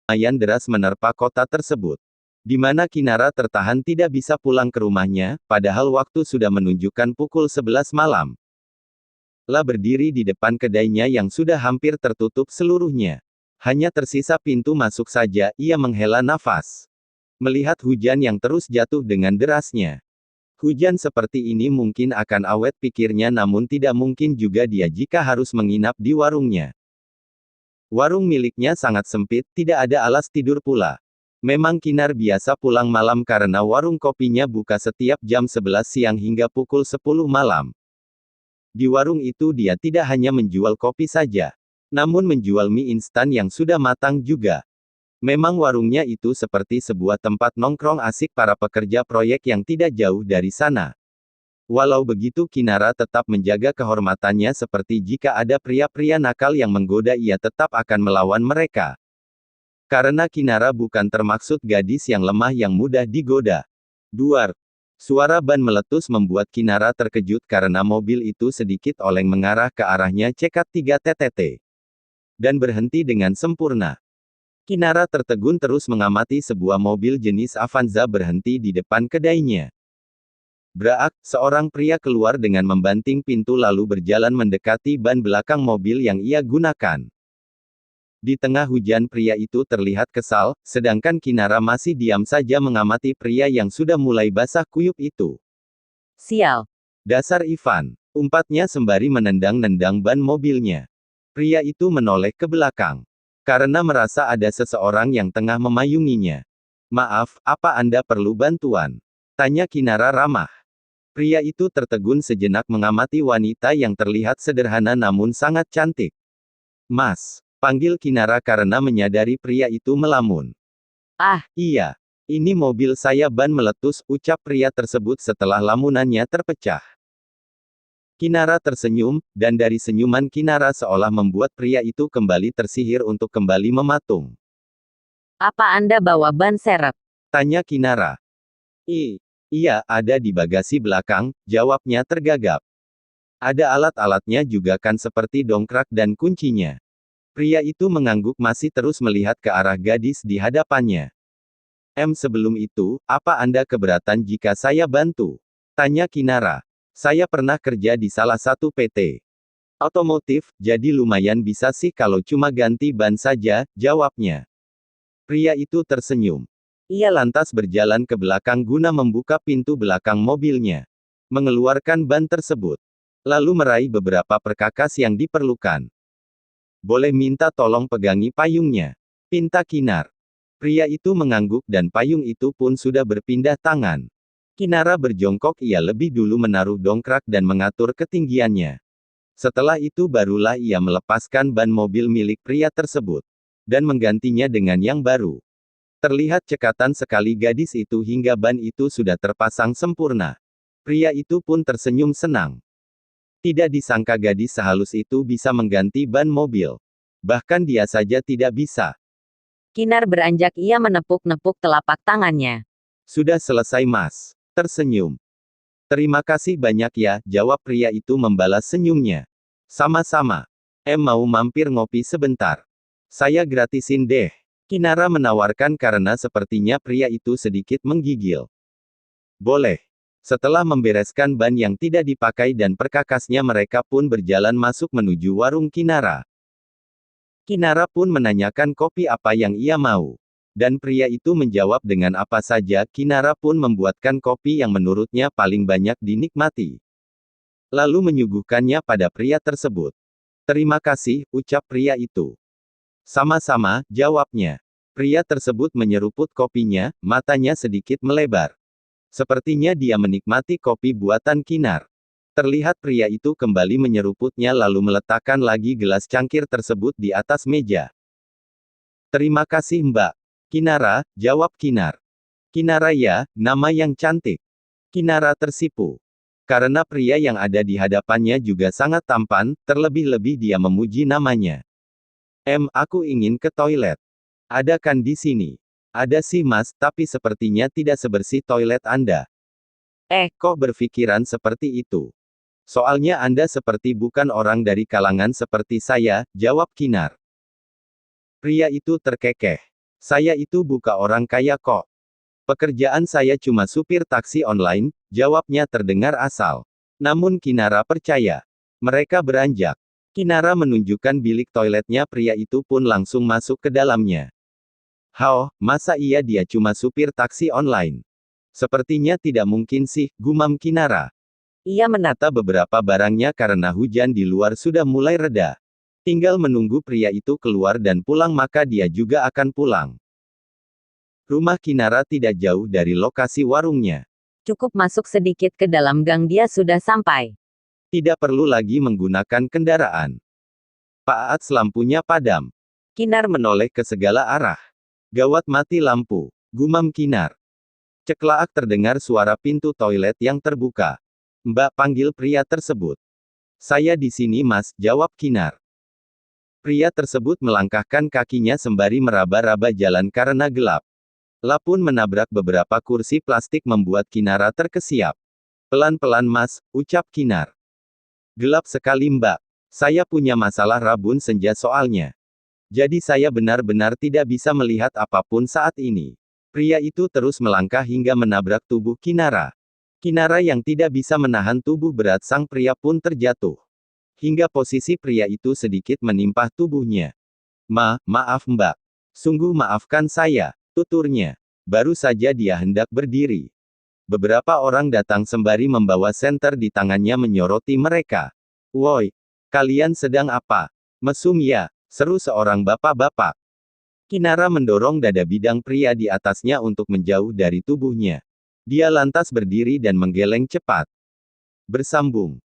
lumayan deras menerpa kota tersebut. Di mana Kinara tertahan tidak bisa pulang ke rumahnya, padahal waktu sudah menunjukkan pukul 11 malam. Lah berdiri di depan kedainya yang sudah hampir tertutup seluruhnya. Hanya tersisa pintu masuk saja, ia menghela nafas. Melihat hujan yang terus jatuh dengan derasnya. Hujan seperti ini mungkin akan awet pikirnya, namun tidak mungkin juga dia jika harus menginap di warungnya. Warung miliknya sangat sempit, tidak ada alas tidur pula. Memang Kinar biasa pulang malam karena warung kopinya buka setiap jam 11 siang hingga pukul 10 malam. Di warung itu dia tidak hanya menjual kopi saja, namun menjual mie instan yang sudah matang juga. Memang warungnya itu seperti sebuah tempat nongkrong asik para pekerja proyek yang tidak jauh dari sana. Walau begitu Kinara tetap menjaga kehormatannya, seperti jika ada pria-pria nakal yang menggoda ia tetap akan melawan mereka. Karena Kinara bukan termaksud gadis yang lemah yang mudah digoda. Duar. Suara ban meletus membuat Kinara terkejut karena mobil itu sedikit oleng mengarah ke arahnya cekat 3 TTT. Dan berhenti dengan sempurna. Kinara tertegun terus mengamati sebuah mobil jenis Avanza berhenti di depan kedainya. Braak, seorang pria keluar dengan membanting pintu lalu berjalan mendekati ban belakang mobil yang ia gunakan. Di tengah hujan pria itu terlihat kesal, sedangkan Kinara masih diam saja mengamati pria yang sudah mulai basah kuyup itu. Sial. Dasar Ivan, umpatnya sembari menendang-nendang ban mobilnya. Pria itu menoleh ke belakang. Karena merasa ada seseorang yang tengah memayunginya. Maaf, apa Anda perlu bantuan? Tanya Kinara ramah. Pria itu tertegun sejenak mengamati wanita yang terlihat sederhana namun sangat cantik. Mas. Panggil Kinara karena menyadari pria itu melamun. Ah, iya. Ini mobil saya, ban meletus, ucap pria tersebut setelah lamunannya terpecah. Kinara tersenyum, dan dari senyuman Kinara seolah membuat pria itu kembali tersihir untuk kembali mematung. apa Anda bawa ban serep? Tanya Kinara. Iya, ada di bagasi belakang, jawabnya tergagap. Ada alat-alatnya juga kan, seperti dongkrak dan kuncinya. Pria itu mengangguk masih terus melihat ke arah gadis di hadapannya. Sebelum itu, apa Anda keberatan jika saya bantu? Tanya Kinara. Saya pernah kerja di salah satu PT otomotif, jadi lumayan bisa sih kalau cuma ganti ban saja, jawabnya. Pria itu tersenyum. Ia lantas berjalan ke belakang guna membuka pintu belakang mobilnya. Mengeluarkan ban tersebut. Lalu meraih beberapa perkakas yang diperlukan. Boleh minta tolong pegangi payungnya? Pinta Kinar. Pria itu mengangguk dan payung itu pun sudah berpindah tangan. Kinara berjongkok, ia lebih dulu menaruh dongkrak dan mengatur ketinggiannya. Setelah itu barulah ia melepaskan ban mobil milik pria tersebut. Dan menggantinya dengan yang baru. Terlihat cekatan sekali gadis itu hingga ban itu sudah terpasang sempurna. Pria itu pun tersenyum senang. Tidak disangka gadis sehalus itu bisa mengganti ban mobil. Bahkan dia saja tidak bisa. Kinar beranjak, ia menepuk-nepuk telapak tangannya. Sudah selesai Mas. Tersenyum. Terima kasih banyak ya, jawab pria itu membalas senyumnya. Sama-sama. Mau mampir ngopi sebentar? Saya gratisin deh. Kinara menawarkan karena sepertinya pria itu sedikit menggigil. Boleh. Setelah membereskan ban yang tidak dipakai dan perkakasnya, mereka pun berjalan masuk menuju warung Kinara. Kinara pun menanyakan kopi apa yang ia mau. Dan pria itu menjawab dengan apa saja. Kinara pun membuatkan kopi yang menurutnya paling banyak dinikmati. Lalu menyuguhkannya pada pria tersebut. Terima kasih, ucap pria itu. Sama-sama, jawabnya. Pria tersebut menyeruput kopinya, matanya sedikit melebar. Sepertinya dia menikmati kopi buatan Kinar. Terlihat pria itu kembali menyeruputnya lalu meletakkan lagi gelas cangkir tersebut di atas meja. Terima kasih Mbak. Kinara, jawab Kinar. Kinara ya, nama yang cantik. Kinara tersipu. Karena pria yang ada di hadapannya juga sangat tampan, terlebih-lebih dia memuji namanya. Aku ingin ke toilet. Ada kan di sini? Ada sih Mas, tapi sepertinya tidak sebersih toilet Anda. Kok berpikiran seperti itu? Soalnya Anda seperti bukan orang dari kalangan seperti saya, jawab Kinar. Pria itu terkekeh. Saya itu bukan orang kaya kok. Pekerjaan saya cuma supir taksi online, jawabnya terdengar asal. Namun Kinara percaya. Mereka beranjak. Kinara menunjukkan bilik toiletnya, pria itu pun langsung masuk ke dalamnya. Hao, masa iya dia cuma supir taksi online? Sepertinya tidak mungkin sih, gumam Kinara. Ia menata beberapa barangnya karena hujan di luar sudah mulai reda. Tinggal menunggu pria itu keluar dan pulang maka dia juga akan pulang. Rumah Kinara tidak jauh dari lokasi warungnya. Cukup masuk sedikit ke dalam gang dia sudah sampai. Tidak perlu lagi menggunakan kendaraan. Paats lampunya padam. Kinar menoleh ke segala arah. Gawat, mati lampu. Gumam Kinar. Ceklaak terdengar suara pintu toilet yang terbuka. Mbak, panggil pria tersebut. Saya di sini mas, jawab Kinar. Pria tersebut melangkahkan kakinya sembari meraba-raba jalan karena gelap. Lapun menabrak beberapa kursi plastik membuat Kinara terkesiap. Pelan-pelan mas, ucap Kinar. Gelap sekali mbak. Saya punya masalah rabun senja soalnya. Jadi saya benar-benar tidak bisa melihat apapun saat ini. Pria itu terus melangkah hingga menabrak tubuh Kinara. Kinara yang tidak bisa menahan tubuh berat sang pria pun terjatuh. Hingga posisi pria itu sedikit menimpa tubuhnya. Maaf mbak. Sungguh maafkan saya, tuturnya. Baru saja dia hendak berdiri. Beberapa orang datang sembari membawa senter di tangannya menyoroti mereka. Woi, kalian sedang apa? Mesum ya, seru seorang bapak-bapak. Kinara mendorong dada bidang pria di atasnya untuk menjauh dari tubuhnya. Dia lantas berdiri dan menggeleng cepat. Bersambung.